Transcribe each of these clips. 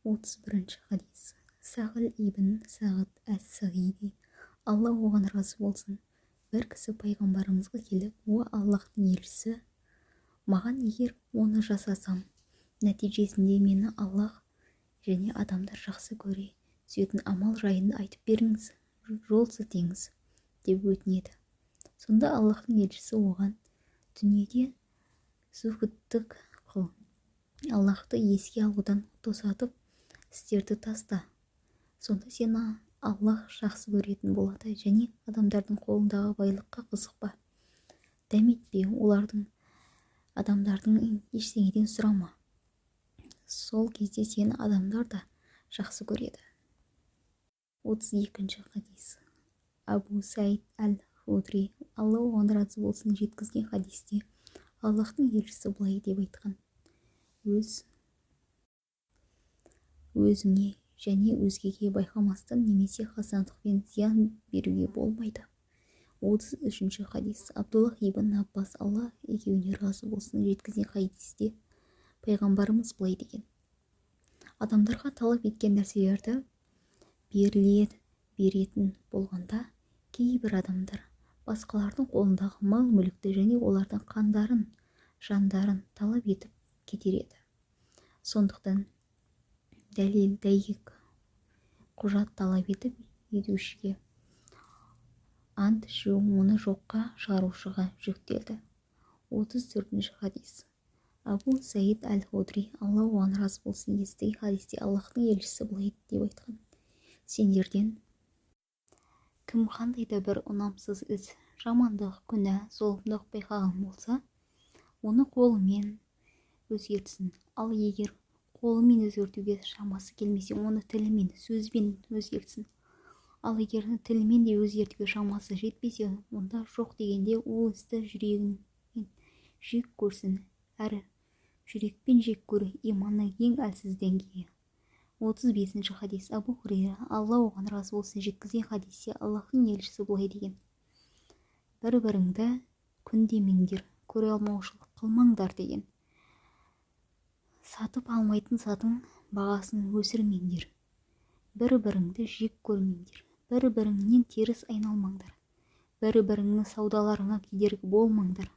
31 хадис. Сағыл ибн Сағыд әс-Сағиди, Алла оған разы болсын, бір кісі пайғамбарымызға келіп, о Аллахтың елшісі, маған егер оны жасасам, нәтижесінде мені Аллах және адамдар жақсы көре сүйетін амал жайында айтып беріңіз, жол сілтеңіз деп өтінеді. Сонда Аллахтың елшісі оған, дүниеде зұһдтық қыл, Аллахты еске алудан тосатып істерді таста, сонда сені Аллах жақсы көретін болады, және адамдардың қолындағы байлыққа қызықпа, дәметпе, адамдардың ештеңеден сұрама, сол кезде сені адамдар да жақсы көреді. 32 хадис. Абу Саид әл-Худри, Алла оған разы болсын, жеткізген хадисте Аллахтың елшісі былай деп айтқан: өзіңе және өзгеге байқамастан немесе хасандықпен зиян беруге болмайды. 33 хадис. Абдуллах ибн Аббас, Алла екеуіне разы болсын, жеткізген хадисте пайғамбарымыз былай деген: адамдарға талап еткен нәрселерді беретін болғанда, кейбір адамдар басқалардың қолындағы мал-мүлікті және олардың қандарын, жандарын талап етіп кетер еді. Сондықтан дәлел, дәйек, құжат талап етушіге ант ішу оны жоққа шығарушыға жүктелді. 34 хадис. Абу Саид әл-Худри, Алла оған разы болсын, естіген хадисте Аллахтың елшісі былай деп айтқан: сендерден кім қандай да бір ұнамсыз іс, жамандық, күнә, зұлымдық байқаған болса, оны қолымен өзгертсін. Ал егер қолымен өзгертуге шамасы келмесе, оны тілімен, сөзбен өзгертсін. Ал егер тілімен де өзгертуге шамасы жетпесе, онда жоқ дегенде ол істі жүрегін жек көрсін. Әрі жүрекпен жек көру иманның ең әлсіз деңгейі. 35 хадис. Абу Хурайра, Алла оған разы болсын, жеткізген хадисте Аллахтың елшісі былай деген: бір-біріңді күндемеңдер, көре алмаушылық қылмаңдар деген. Сатып алмайтын заттың бағасын өсірмеңдер, бір-біріңді жек көрмеңдер, бір-біріңнен теріс айналмаңдар, бір-біріңнің саудаларыңа кедергі болмаңдар.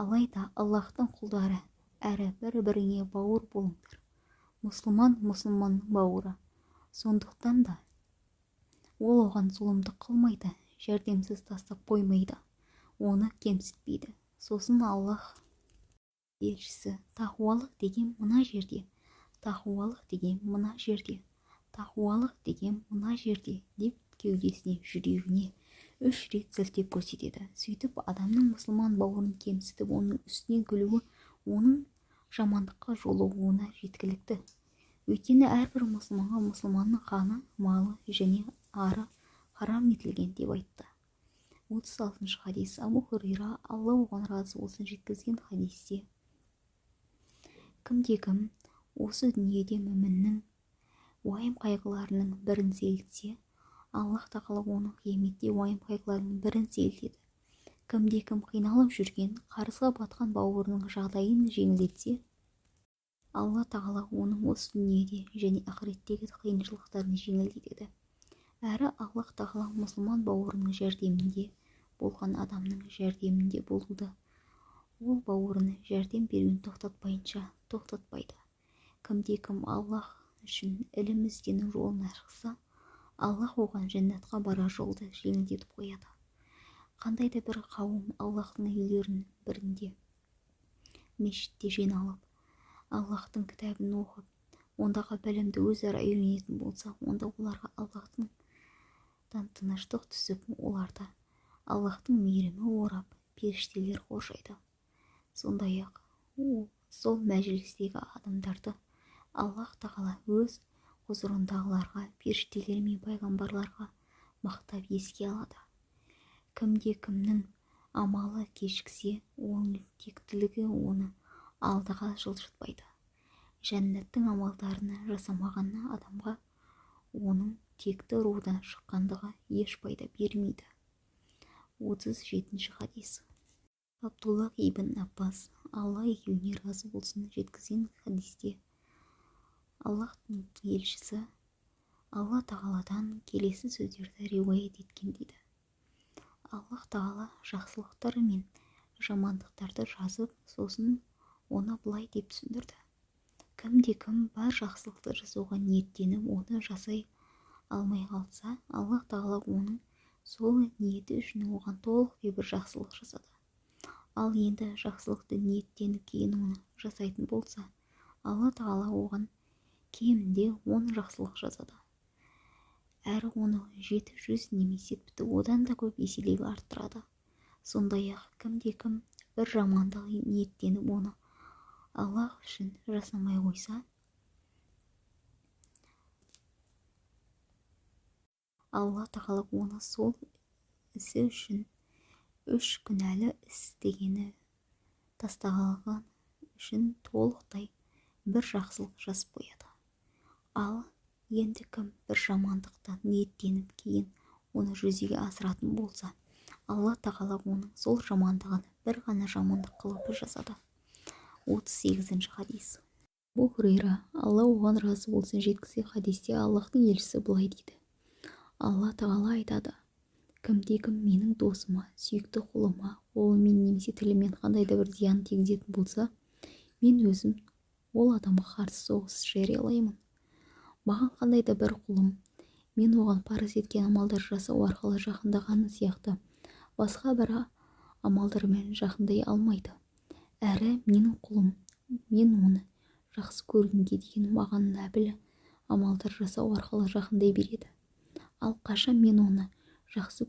Алайда Аллахтың құлдары, әрі бір-біріңе бауыр болыңдар. Мұсылманның бауыры. Сондықтан да ол оған зұлымдық қылмайды, жәрдемсіз тастап қоймайды, оны кемсітпейді. Сосын Аллах елшісі: тақуалық деген мына жерде, тақуалық деген мына жерде, тақуалық деген мына жерде деп кеудесіне, жүрегіне 3 рет сілтеп көрсетеді. Сөйтіп адамның мұсылман бауырын кемсітіп, оның үстінен күлуі оның жамандыққа жолығуына жеткілікті. Өйткені әрбір мұсылманға мұсылманның қаны, малы және ары харам етілген деп айтты. 36 хадис. Абу Хурайра, Алла оған разы болсын, жеткізген хадисте кімде-кім осы дүниеде мүміннің уайым қайғыларының бірін сейілтсе, Аллах тағала оның қияметте уайым қайғыларының бірін сейілтеді. Кімде-кім қиналып жүрген, қарызға батқан бауырының жағдайын жеңілдетсе, Алла тағала оның осы дүниеде және ақыреттегі қиыншылықтарын жеңілдетеді. Әрі Аллах тағала мұсылман бауырының жәрдемінде болған адамның жәрдемінде болуды, ол бауырына жәрдем беруін тоқтатпайды. Кімде-кім Аллах үшін ілім іздену жолын ашса, Аллах оған жәннатқа барар жолды жеңілдетіп қояды. Қандай да бір қауым Аллахтың үйлерінің бірінде мешітте жиналып, Аллахтың кітабын оқып, ондағы білімді өзара үйренетін болса, онда оларға Аллахтың тыныштық түсіп, оларды Аллахтың мейірімі орап, періштелер қоршайды. Сондай-ақ сол мәжілістегі адамдарды Аллах тағала өз құзырындағыларға, періштелер мен пайғамбарларға мақтап еске алады. Кімде-кімнің амалы кешіксе, оның тектілігі оны алдыға жылжытпайды. Жәннаттың амалдарына жасамаған адамға оның текті рудан шыққандығы еш пайда бермейді. 37 хадис. Абдуллах ибн Аббас, Алла екеуіне разы болсын, жеткізген хадисте Аллахтың елшісі Алла тағаладан келесі сөздерді риуаят еткен дейді. Аллах тағала жақсылықтар мен жамандықтарды жазып, сосын оны былай деп түсіндірді. Кім бар жақсылықты жасауға ниеттеніп, оны жасай алмай қалса, Аллах тағала оның сол ниеті үшін оған толық бір жақсылық жасады. Ал енді жақсылықты ниеттеніп кейін оны жасайтын болса, Алла тағала оған кемінде 10 жақсылық жасады. Әрі оны 700 немесе тіпті одан да көп еселеп арттырады. Сондай-ақ кім бір жамандық ниеттеніп оны Аллах үшін жасамай қойса, Алла тағала оны сол ісі үшін 3 күнәлі іс дегені тастағалған үшін толықтай бір жақсылық жазып қояды. Ал енді кім бір жамандықты ниеттеніп кейін оны жүзеге асыратын болса, Алла тағала оның сол жамандығын бір ғана жамандық қылып жасады. 38-ші хадис. Абу Хурайра, Алла оған разы болсын, жеткізген хадисте Аллахтың елшісі былай дейді. Алла тағала айтады: кім менің досыма, сүйікті құлыма, қолымен немесе тілімен қандай да бір зиян тигізетін болса, мен өзім ол адамға қарсы соғыс жариялаймын. Маған қандай да бір құлым, мен оған парыз еткен амалдар жасау арқылы жақындағаны сияқты басқа бір амалдармен жақындай алмайды. Әрі менің құлым, мен оны жақсы көргенге дейін маған нәпіл амалдар жасау арқылы жақындай береді. Ал қашан мен оны жақсы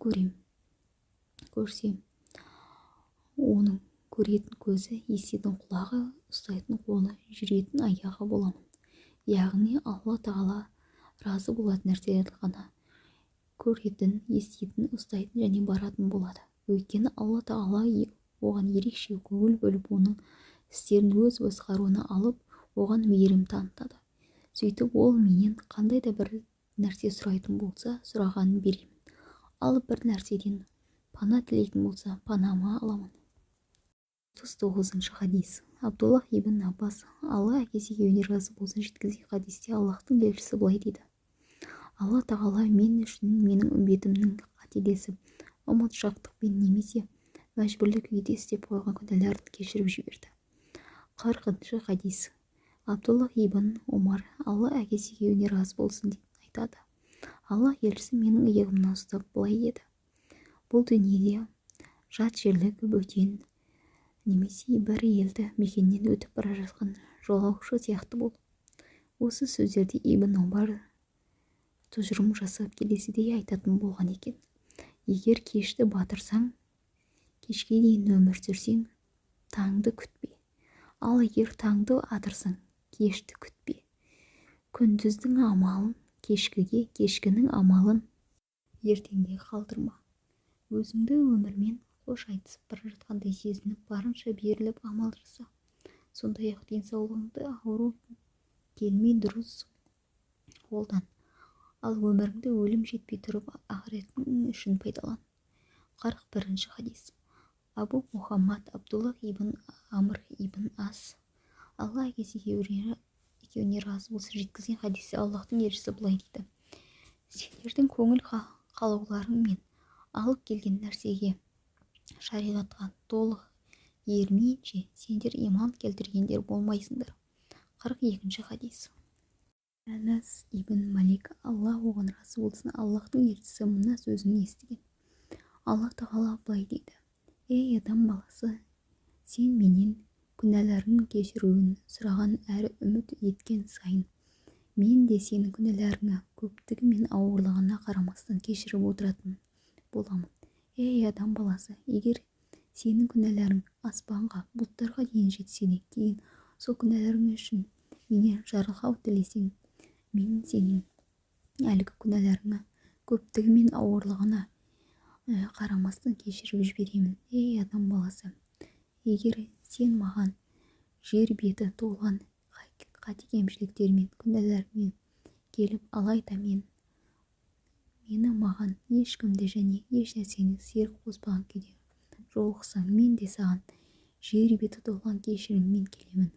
көрсем, оның көретін көзі, еститін құлағы, ұстайтын қолы, жүретін аяғы боламын. Яғни Алла тағала разы болатын нәрселерді ғана көретін, еститін, ұстайтын және баратын болады. Өйткені Алла тағала оған ерекше көңіл бөліп, оның істерін өз басқаруына алып, оған мейірім танытады. Сөйтіп ол менен қандай да бір нәрсе сұрайтын болса, сұрағанын беремін. Ал бір нәрседен пана тілейтін болса, панама аламын. 39-ші хадис. Абдуллах ибн Аббас, Алла әкесіне разы болсын, жеткізген хадисте Аллахтың елшісі былай дейді. Алла тағала мен үшін менің үмбетімнің қателесіп, ұмытшақтықпен немесе мәжбүрлі күйде істеп қойған күнәларын кешіріп жіберді. 40-ші хадис. Абдуллах ибн Омар, Алла әкесіне разы болсын, айтады. Аллах елшісі менің иығымнан ұстап былай деді. Бұл дүниеде жат жерлік бөтен немесе бір елді мекеннен өтіп бара жатқан жолаушы сияқты бол. Осы сөздерді Ибн Омар тұжырым жасап келесідей айтатын болған екен. Егер кешті батырсаң, кешке дейін өмір сүрсең, таңды күтпе. Ал егер таңды атырсаң, кешті күтпе. Күндіздің амалын кешкіге, кешкінің амалын ертеңге қалдырма. Өзіңді өмірмен қош айтысып бара жатқандай сезініп, барынша беріліп амал жаса. Сондай-ақ денсаулығыңды ауру келмей дұрыс қолдан. Ал өміріңді өлім жетпей тұрып ақыреттің үшін пайдалан. 41-ші хадис. Абу Мухаммад Абдуллах ибн Амр ибн Ас, Алла екеуіне разы болсын, жеткізген хадисте Аллахтың елшісі былай дейді. Сендердің көңіл қалауларың мен алып келген нәрсеге, шариғатқа толық ермейінше сендер иман келтіргендер болмайсыңдар. 42-ші хадис. Анас ибн Малик, Алла оған разы болсын, Аллахтың елшісі мына сөзін естіген. Алла тағала былай дейді. Ей адам баласы, сен менен күнәларың кешіруін сұраған әрі үміт еткен сайын, мен де сенің күнәларыңа көптігі мен ауырлығына қарамастан кешіріп отыратын боламын. Ей адам баласы, егер сенің күнәларың аспанға, бұлттарға дейін жетсе де, кейін сол күнәларың үшін менен жарылқау тілесең, мен сенің әлгі күнәларыңа көптігі мен ауырлығына қарамастан кешіріп жіберемін. Ей адам баласы, егер сен маған жер беті толған қате кемшіліктермен, күнәлармен келіп, алайда мені маған ешкімді және еш нәрсені серік қоспаған күйде жолықсаң, мен де саған жер беті толған кешіріммен келемін.